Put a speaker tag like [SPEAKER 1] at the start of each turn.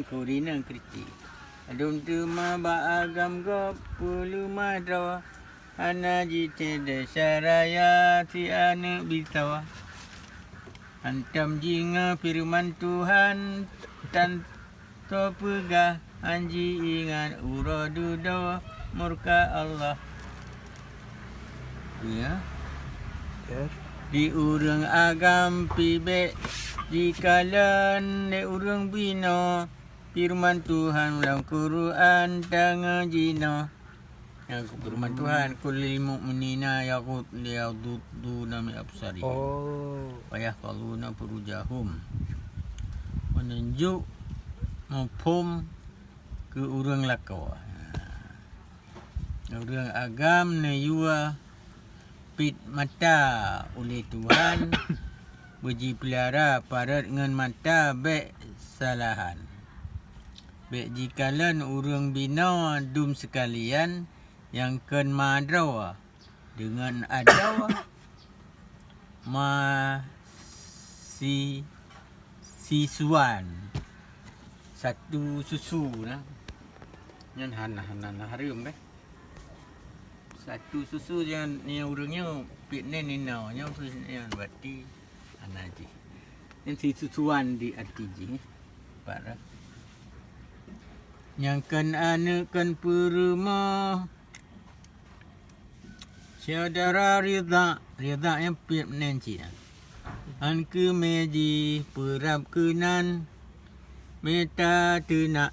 [SPEAKER 1] Kurina kriti. Adum tu ma ba agam go pulu madrawa. Ana jite de syaraya ti ane bitawa. Antam jinga firman Tuhan tan to pegah anji ingat uradu dawa murka Allah. Ya.
[SPEAKER 2] Yes.
[SPEAKER 1] Di urang agam pibe dikalan ne urang bino firman Tuhan dalam Quran tanga jino. Yang firman Tuhan kulil mu'minina yaqut liyaduddu nami absari.
[SPEAKER 2] Oh.
[SPEAKER 1] Payah kaluna purujahum. Menunjuk mafhum ke urang lakawa. Urang agam ne yua pit mata oleh Tuhan beji pelihara parat dengan mata bek salahan. Bek jikalan urang bina dum sekalian yang ken madrawa dengan adawa si sisuan satu susu nah nyan hana harum beh. Satu susu yang ni urangnya pitne ni naunya yang berarti anaji. Yang si susuan di artiji para yang kan anakan perma saudara Ridha yang pit nenci an ke meji perap kenan meta tenak